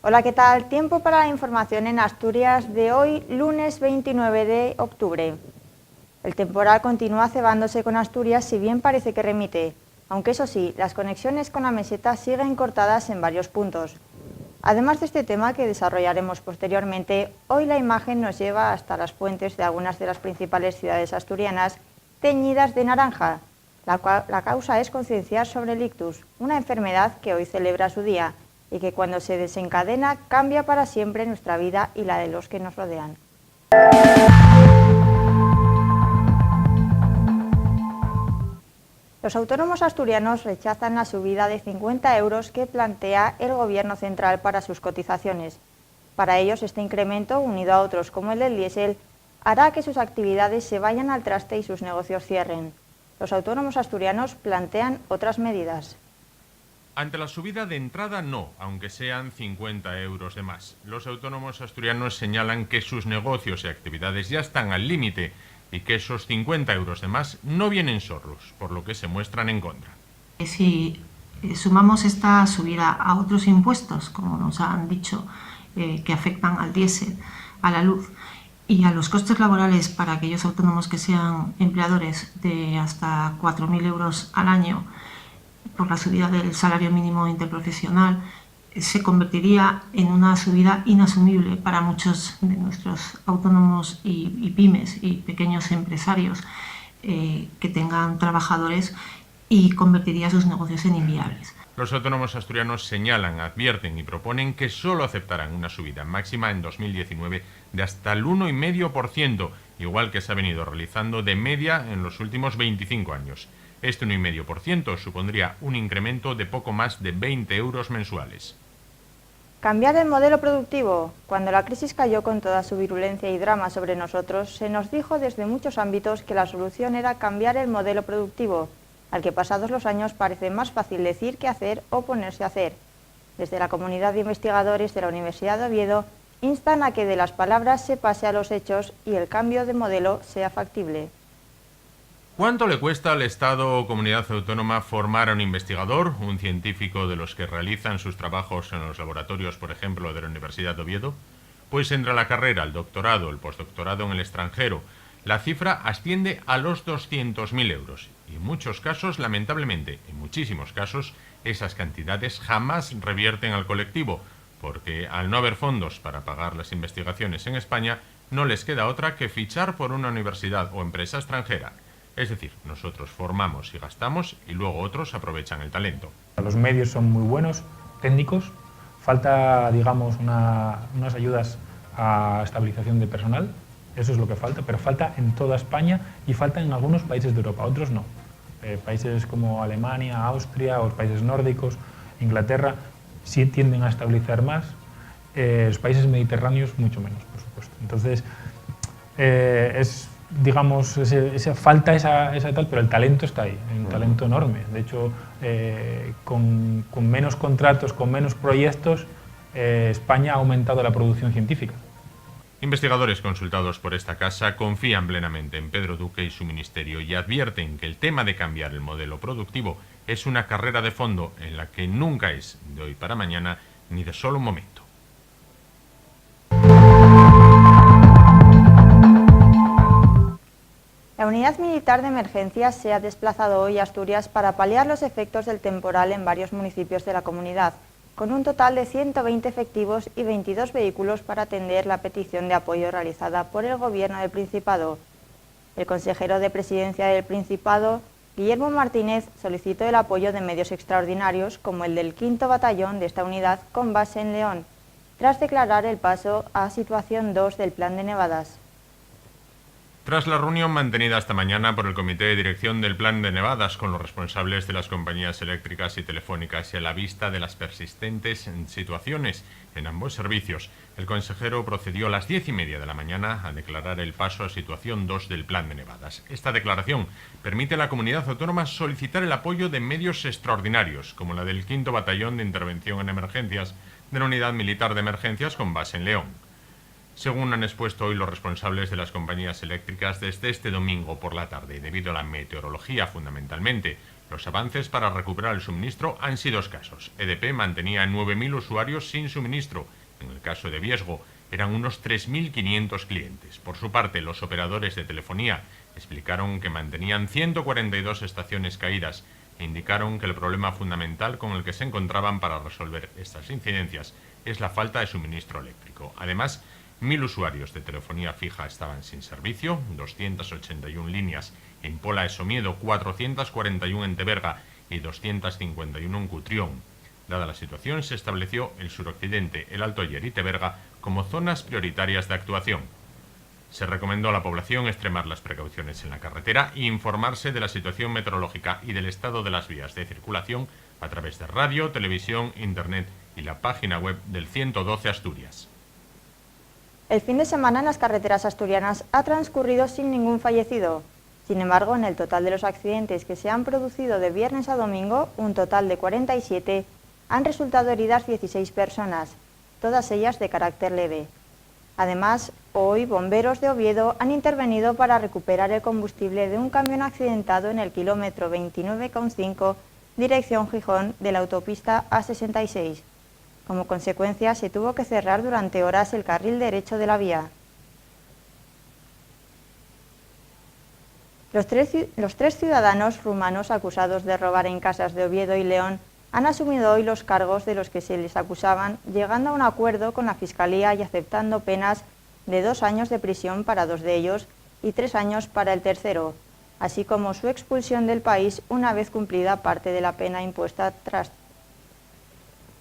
Hola, ¿qué tal? Tiempo para la información en Asturias de hoy, lunes 29 de octubre. El temporal continúa cebándose con Asturias, si bien parece que remite, aunque eso sí, las conexiones con la meseta siguen cortadas en varios puntos. Además de este tema que desarrollaremos posteriormente, hoy la imagen nos lleva hasta las fuentes de algunas de las principales ciudades asturianas teñidas de naranja. La causa es concienciar sobre el ictus, una enfermedad que hoy celebra su día y que cuando se desencadena cambia para siempre nuestra vida y la de los que nos rodean. Los autónomos asturianos rechazan la subida de 50 euros que plantea el Gobierno central para sus cotizaciones. Para ellos, este incremento, unido a otros como el del diésel, hará que sus actividades se vayan al traste y sus negocios cierren. Los autónomos asturianos plantean otras medidas. Ante la subida de entrada no, aunque sean 50 euros de más. Los autónomos asturianos señalan que sus negocios y actividades ya están al límite y que esos 50 euros de más no vienen solos, por lo que se muestran en contra. Si sumamos esta subida a otros impuestos, como nos han dicho, que afectan al diésel, a la luz y a los costes laborales para aquellos autónomos que sean empleadores de hasta 4.000 euros al año por la subida del salario mínimo interprofesional, se convertiría en una subida inasumible para muchos de nuestros autónomos y pymes y pequeños empresarios que tengan trabajadores y convertiría sus negocios en inviables. Los autónomos asturianos señalan, advierten y proponen que solo aceptarán una subida máxima en 2019 de hasta el 1,5%, igual que se ha venido realizando de media en los últimos 25 años. Este 1,5% supondría un incremento de poco más de 20 euros mensuales. Cambiar el modelo productivo. Cuando la crisis cayó con toda su virulencia y drama sobre nosotros, se nos dijo desde muchos ámbitos que la solución era cambiar el modelo productivo, al que pasados los años parece más fácil decir que hacer o ponerse a hacer. Desde la comunidad de investigadores de la Universidad de Oviedo instan a que de las palabras se pase a los hechos y el cambio de modelo sea factible. ¿Cuánto le cuesta al Estado o comunidad autónoma formar a un investigador, un científico de los que realizan sus trabajos en los laboratorios, por ejemplo, de la Universidad de Oviedo? Pues entre la carrera, el doctorado, el postdoctorado en el extranjero, la cifra asciende a los 200.000 euros. Y en muchos casos, lamentablemente, en muchísimos casos, esas cantidades jamás revierten al colectivo, porque al no haber fondos para pagar las investigaciones en España, no les queda otra que fichar por una universidad o empresa extranjera. Es decir, nosotros formamos y gastamos y luego otros aprovechan el talento. Los medios son muy buenos, técnicos, falta, digamos, unas ayudas a estabilización de personal, eso es lo que falta, pero falta en toda España y falta en algunos países de Europa, otros no. Países como Alemania, Austria o los países nórdicos, Inglaterra, sí tienden a estabilizar más, los países mediterráneos mucho menos, por supuesto. Entonces, digamos, falta esa tal, pero el talento está ahí, un talento enorme. De hecho, con menos contratos, con menos proyectos, España ha aumentado la producción científica. Investigadores consultados por esta casa confían plenamente en Pedro Duque y su ministerio y advierten que el tema de cambiar el modelo productivo es una carrera de fondo en la que nunca es de hoy para mañana ni de solo un momento. La Unidad Militar de Emergencias se ha desplazado hoy a Asturias para paliar los efectos del temporal en varios municipios de la comunidad, con un total de 120 efectivos y 22 vehículos para atender la petición de apoyo realizada por el Gobierno del Principado. El consejero de Presidencia del Principado, Guillermo Martínez, solicitó el apoyo de medios extraordinarios como el del 5º Batallón de esta unidad con base en León, tras declarar el paso a situación 2 del Plan de Nevadas. Tras la reunión mantenida esta mañana por el Comité de Dirección del Plan de Nevadas con los responsables de las compañías eléctricas y telefónicas y a la vista de las persistentes situaciones en ambos servicios, el consejero procedió a las 10:30 de la mañana a declarar el paso a situación 2 del Plan de Nevadas. Esta declaración permite a la comunidad autónoma solicitar el apoyo de medios extraordinarios, como la del 5º Batallón de Intervención en Emergencias de la Unidad Militar de Emergencias con base en León. Según han expuesto hoy los responsables de las compañías eléctricas, desde este domingo por la tarde, debido a la meteorología fundamentalmente, Los avances para recuperar el suministro han sido escasos. EDP mantenía 9.000 usuarios sin suministro. En el caso de Viesgo, eran unos 3.500 clientes. Por su parte, los operadores de telefonía explicaron que mantenían 142 estaciones caídas e indicaron que el problema fundamental con el que se encontraban para resolver estas incidencias es la falta de suministro eléctrico. Además, 1.000 usuarios de telefonía fija estaban sin servicio, 281 líneas en Pola de Somiedo, 441 en Teberga y 251 en Cutrión. Dada la situación, se estableció el suroccidente, el Alto Aller y Teberga como zonas prioritarias de actuación. Se recomendó a la población extremar las precauciones en la carretera e informarse de la situación meteorológica y del estado de las vías de circulación a través de radio, televisión, internet y la página web del 112 Asturias. El fin de semana en las carreteras asturianas ha transcurrido sin ningún fallecido. Sin embargo, en el total de los accidentes que se han producido de viernes a domingo, un total de 47, han resultado heridas 16 personas, todas ellas de carácter leve. Además, hoy bomberos de Oviedo han intervenido para recuperar el combustible de un camión accidentado en el kilómetro 29,5, dirección Gijón, de la autopista A66. Como consecuencia, se tuvo que cerrar durante horas el carril derecho de la vía. Los tres ciudadanos rumanos acusados de robar en casas de Oviedo y León han asumido hoy los cargos de los que se les acusaban, llegando a un acuerdo con la Fiscalía y aceptando penas de 2 años de prisión para 2 de ellos y 3 años para el tercero, así como su expulsión del país una vez cumplida parte de la pena impuesta tras.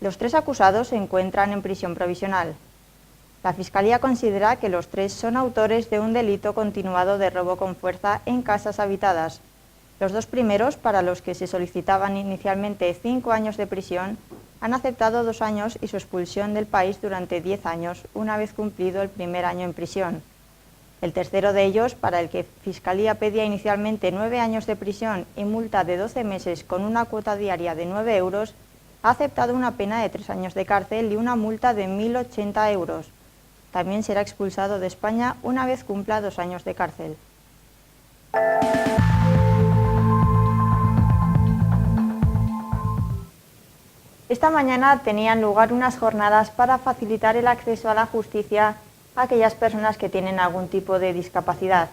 Los 3 acusados se encuentran en prisión provisional. La Fiscalía considera que los 3 son autores de un delito continuado de robo con fuerza en casas habitadas. Los 2 primeros, para los que se solicitaban inicialmente 5 años de prisión, han aceptado 2 años y su expulsión del país durante 10 años, una vez cumplido el primer año en prisión. El tercero de ellos, para el que Fiscalía pedía inicialmente 9 años de prisión y multa de 12 meses con una cuota diaria de 9 euros, ha aceptado una pena de 3 años de cárcel y una multa de 1.080 euros. También será expulsado de España una vez cumpla 2 años de cárcel. Esta mañana tenían lugar unas jornadas para facilitar el acceso a la justicia a aquellas personas que tienen algún tipo de discapacidad.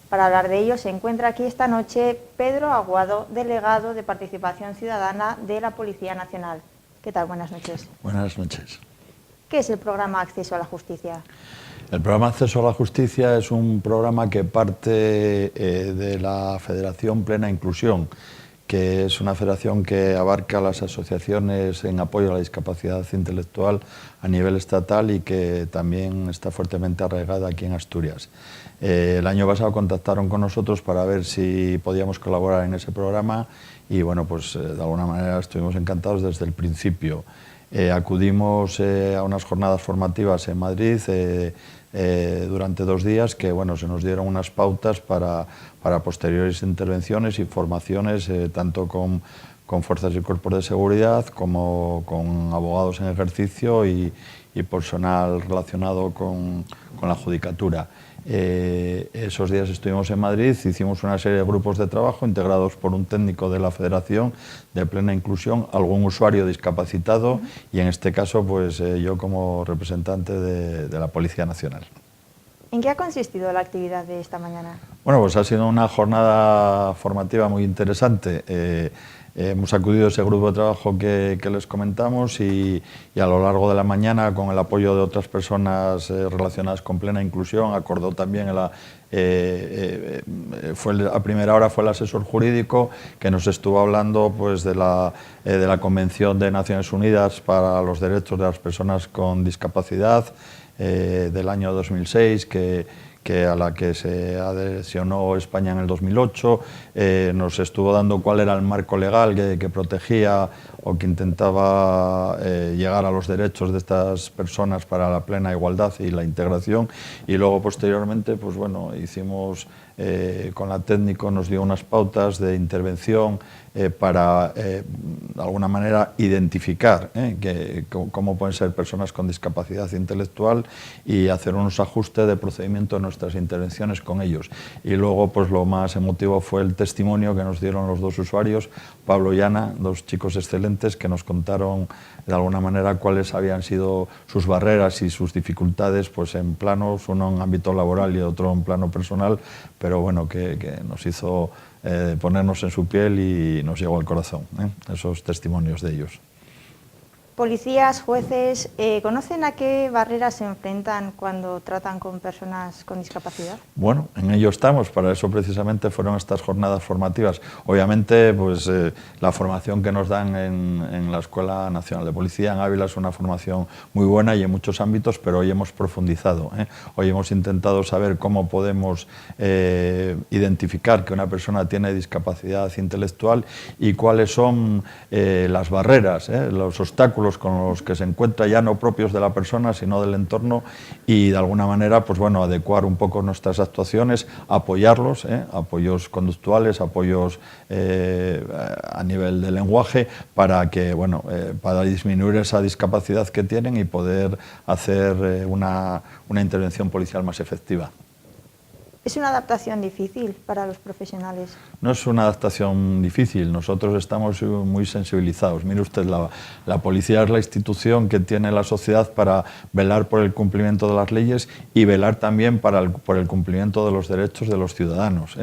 Para hablar de ello se encuentra aquí esta noche Pedro Aguado, delegado de Participación Ciudadana de la Policía Nacional. ¿Qué tal? Buenas noches. Buenas noches. ¿Qué es el programa Acceso a la Justicia? El programa Acceso a la Justicia es un programa que parte de la Federación Plena Inclusión, que es una federación que abarca las asociaciones en apoyo a la discapacidad intelectual a nivel estatal y que también está fuertemente arraigada aquí en Asturias. El año pasado contactaron con nosotros para ver si podíamos colaborar en ese programa y bueno, pues de alguna manera estuvimos encantados desde el principio. Acudimos a unas jornadas formativas en Madrid durante 2 días que bueno, se nos dieron unas pautas para posteriores intervenciones y formaciones tanto con fuerzas y cuerpos de seguridad como con abogados en ejercicio y personal relacionado con la judicatura. Esos días estuvimos en Madrid, hicimos una serie de grupos de trabajo integrados por un técnico de la Federación de Plena Inclusión, algún usuario discapacitado y en este caso pues yo como representante de la Policía Nacional. ¿En qué ha consistido la actividad de esta mañana? Bueno, pues ha sido una jornada formativa muy interesante. Hemos acudido a ese grupo de trabajo que les comentamos y a lo largo de la mañana, con el apoyo de otras personas relacionadas con Plena Inclusión, acordó también a primera hora fue el asesor jurídico que nos estuvo hablando pues, de la Convención de Naciones Unidas para los Derechos de las Personas con Discapacidad del año 2006, a la que se adhesionó España en el 2008, nos estuvo dando cuál era el marco legal que protegía o que intentaba llegar a los derechos de estas personas para la plena igualdad y la integración y luego posteriormente pues bueno, hicimos con la técnico nos dio unas pautas de intervención para, de alguna manera, identificar cómo pueden ser personas con discapacidad intelectual y hacer unos ajustes de procedimiento en nuestras intervenciones con ellos. Y luego, pues lo más emotivo fue el testimonio que nos dieron los dos usuarios, Pablo y Ana, dos chicos excelentes que nos contaron de alguna manera cuáles habían sido sus barreras y sus dificultades, pues en planos, uno en ámbito laboral y otro en plano personal, pero bueno, que nos hizo ponernos en su piel y nos llegó al corazón, esos testimonios de ellos. Policías, jueces, ¿conocen a qué barreras se enfrentan cuando tratan con personas con discapacidad? Bueno, en ello estamos, para eso precisamente fueron estas jornadas formativas. Obviamente, pues la formación que nos dan en la Escuela Nacional de Policía en Ávila es una formación muy buena y en muchos ámbitos, pero hoy hemos profundizado. Hoy hemos intentado saber cómo podemos identificar que una persona tiene discapacidad intelectual y cuáles son las barreras, los obstáculos con los que se encuentra, ya no propios de la persona, sino del entorno, y de alguna manera, pues bueno, adecuar un poco nuestras actuaciones, apoyarlos, apoyos conductuales, apoyos a nivel de lenguaje, para que, bueno, para disminuir esa discapacidad que tienen y poder hacer una intervención policial más efectiva. ¿Es una adaptación difícil para los profesionales? No es una adaptación difícil, nosotros estamos muy sensibilizados. Mire usted, la policía es la institución que tiene la sociedad para velar por el cumplimiento de las leyes y velar también por el cumplimiento de los derechos de los ciudadanos.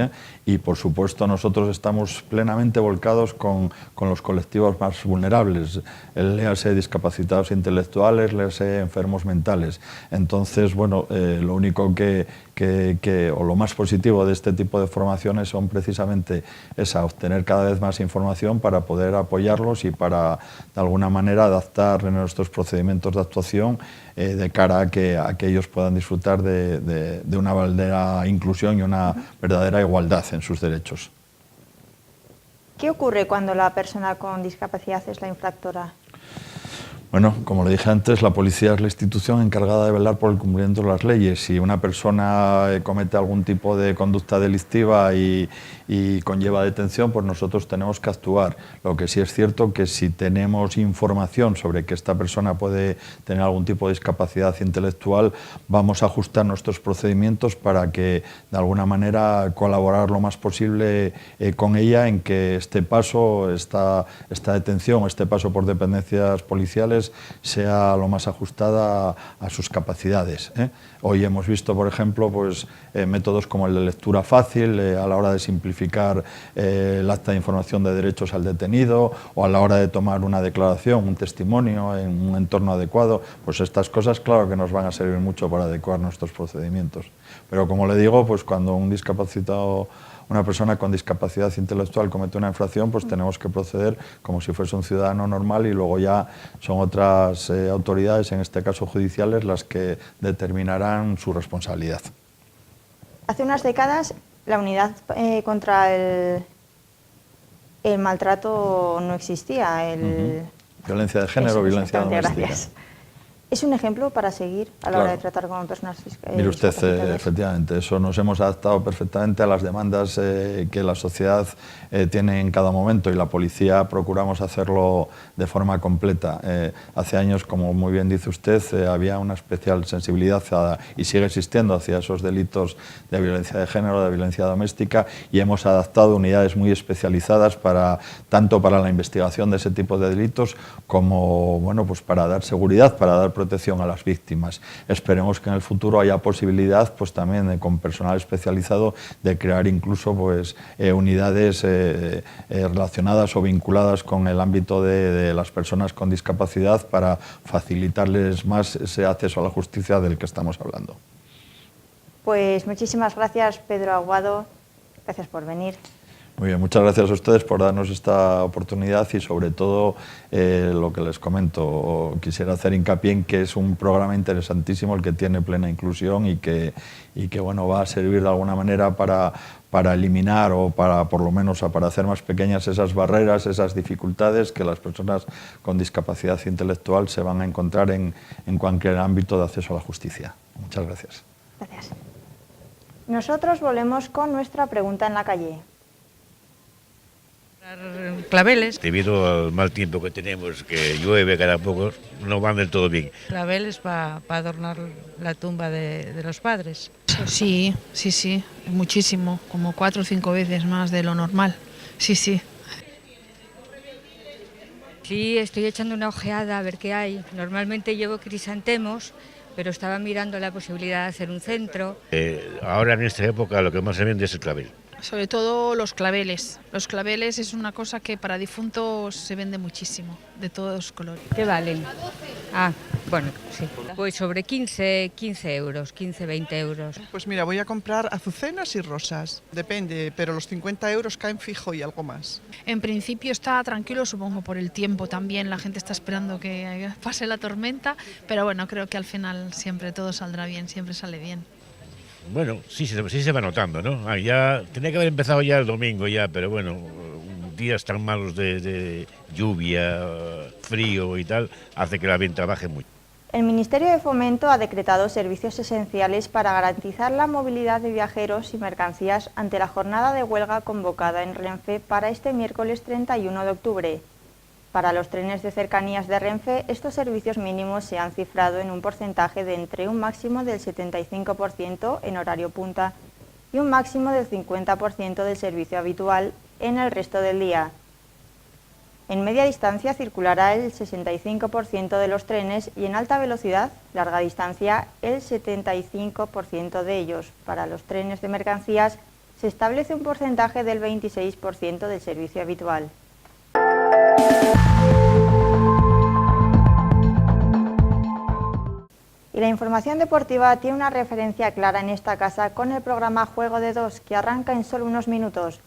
Y por supuesto nosotros estamos plenamente volcados con los colectivos más vulnerables, léase discapacitados intelectuales, léase enfermos mentales. Entonces, bueno, lo único o lo más positivo de este tipo de formaciones son precisamente obtener cada vez más información para poder apoyarlos y para, de alguna manera, adaptar nuestros procedimientos de actuación de cara a que ellos puedan disfrutar de una verdadera inclusión y una verdadera igualdad en sus derechos. ¿Qué ocurre cuando la persona con discapacidad es la infractora? Bueno, como le dije antes, la policía es la institución encargada de velar por el cumplimiento de las leyes. Si una persona comete algún tipo de conducta delictiva y conlleva detención, pues nosotros tenemos que actuar. Lo que sí es cierto que si tenemos información sobre que esta persona puede tener algún tipo de discapacidad intelectual, vamos a ajustar nuestros procedimientos para que, de alguna manera, colaborar lo más posible con ella en que este paso, esta detención, este paso por dependencias policiales sea lo más ajustada a sus capacidades. Hoy hemos visto, por ejemplo, pues, métodos como el de lectura fácil a la hora de simplificar el acta de información de derechos al detenido o a la hora de tomar una declaración, un testimonio en un entorno adecuado. Pues estas cosas, claro que nos van a servir mucho para adecuar nuestros procedimientos. Pero como le digo, pues cuando una persona con discapacidad intelectual comete una infracción, pues tenemos que proceder como si fuese un ciudadano normal y luego ya son otras autoridades, en este caso judiciales, las que determinarán su responsabilidad. Hace unas décadas la unidad contra el maltrato no existía. Violencia de género, violencia doméstica. Gracias. ¿Es un ejemplo para seguir a la hora de tratar con personas Mire usted, efectivamente, eso nos hemos adaptado perfectamente a las demandas que la sociedad tiene en cada momento y la policía procuramos hacerlo de forma completa. Hace años, como muy bien dice usted, había una especial sensibilidad y sigue existiendo hacia esos delitos de violencia de género, de violencia doméstica, y hemos adaptado unidades muy especializadas tanto para la investigación de ese tipo de delitos como, bueno, pues para dar seguridad, para dar protección a las víctimas. Esperemos que en el futuro haya posibilidad, pues también con personal especializado, de crear incluso pues unidades relacionadas o vinculadas con el ámbito de las personas con discapacidad para facilitarles más ese acceso a la justicia del que estamos hablando. Pues muchísimas gracias, Pedro Aguado. Gracias por venir. Muy bien, muchas gracias a ustedes por darnos esta oportunidad y sobre todo lo que les comento, quisiera hacer hincapié en que es un programa interesantísimo el que tiene plena inclusión y que bueno, va a servir de alguna manera para eliminar o para por lo menos para hacer más pequeñas esas barreras, esas dificultades que las personas con discapacidad intelectual se van a encontrar en cualquier ámbito de acceso a la justicia. Muchas gracias. Gracias. Nosotros volvemos con nuestra pregunta en la calle. Claveles. Debido al mal tiempo que tenemos, que llueve cada poco, no van del todo bien. Claveles para adornar la tumba de los padres. Sí, muchísimo, como 4 o 5 veces más de lo normal. Sí. Sí, estoy echando una ojeada a ver qué hay. Normalmente llevo crisantemos, pero estaba mirando la posibilidad de hacer un centro. Ahora en esta época lo que más se vende es el clavel. Sobre todo los claveles. Los claveles es una cosa que para difuntos se vende muchísimo, de todos colores. ¿Qué valen? Ah, bueno, sí. Pues sobre 15 euros, 15, 20 euros. Pues mira, voy a comprar azucenas y rosas. Depende, pero los 50 euros caen fijo y algo más. En principio está tranquilo, supongo por el tiempo también. La gente está esperando que pase la tormenta, pero bueno, creo que al final siempre todo saldrá bien, siempre sale bien. Bueno, sí se va notando, ¿no? Ya tenía que haber empezado ya el domingo ya, pero bueno, días tan malos de lluvia, frío y tal, hace que la venta baje mucho. El Ministerio de Fomento ha decretado servicios esenciales para garantizar la movilidad de viajeros y mercancías ante la jornada de huelga convocada en Renfe para este miércoles 31 de octubre. Para los trenes de cercanías de Renfe, estos servicios mínimos se han cifrado en un porcentaje de entre un máximo del 75% en horario punta y un máximo del 50% del servicio habitual en el resto del día. En media distancia circulará el 65% de los trenes y en alta velocidad, larga distancia, el 75% de ellos. Para los trenes de mercancías se establece un porcentaje del 26% del servicio habitual. Y la información deportiva tiene una referencia clara en esta casa con el programa Juego de Dos, que arranca en solo unos minutos.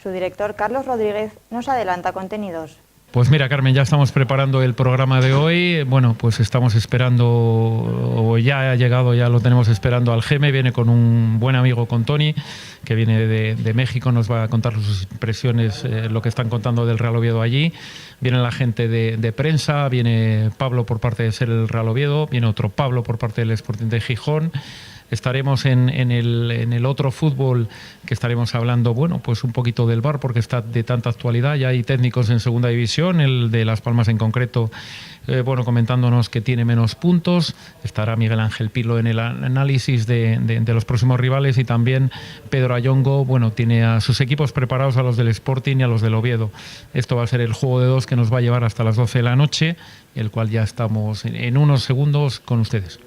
Su director, Carlos Rodríguez, nos adelanta contenidos. Pues mira, Carmen, ya estamos preparando el programa de hoy. Bueno, pues estamos esperando, o ya ha llegado, ya lo tenemos esperando al Geme. Viene con un buen amigo, con Tony, que viene de México. Nos va a contar sus impresiones, lo que están contando del Real Oviedo allí. Viene la gente de prensa, viene Pablo por parte de Ser el Real Oviedo, viene otro Pablo por parte del Sporting de Gijón. Estaremos en el otro fútbol, que estaremos hablando, bueno, pues un poquito del VAR, porque está de tanta actualidad. Ya hay técnicos en segunda división, el de Las Palmas en concreto, bueno, comentándonos que tiene menos puntos. Estará Miguel Ángel Pilo en el análisis de los próximos rivales, y también Pedro Ayongo, bueno, tiene a sus equipos preparados, a los del Sporting y a los del Oviedo. Esto va a ser el Juego de Dos, que nos va a llevar hasta las 12 de la noche, el cual ya estamos en unos segundos con ustedes.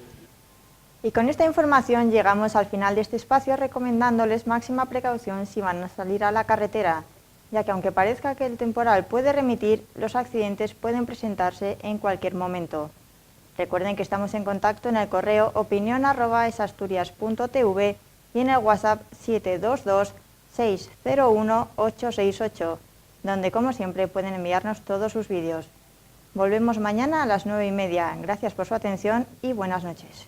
Y con esta información llegamos al final de este espacio, recomendándoles máxima precaución si van a salir a la carretera, ya que aunque parezca que el temporal puede remitir, los accidentes pueden presentarse en cualquier momento. Recuerden que estamos en contacto en el correo opinion@esasturias.tv y en el WhatsApp 722-601-868, donde como siempre pueden enviarnos todos sus vídeos. Volvemos mañana a las 9:30. Gracias por su atención y buenas noches.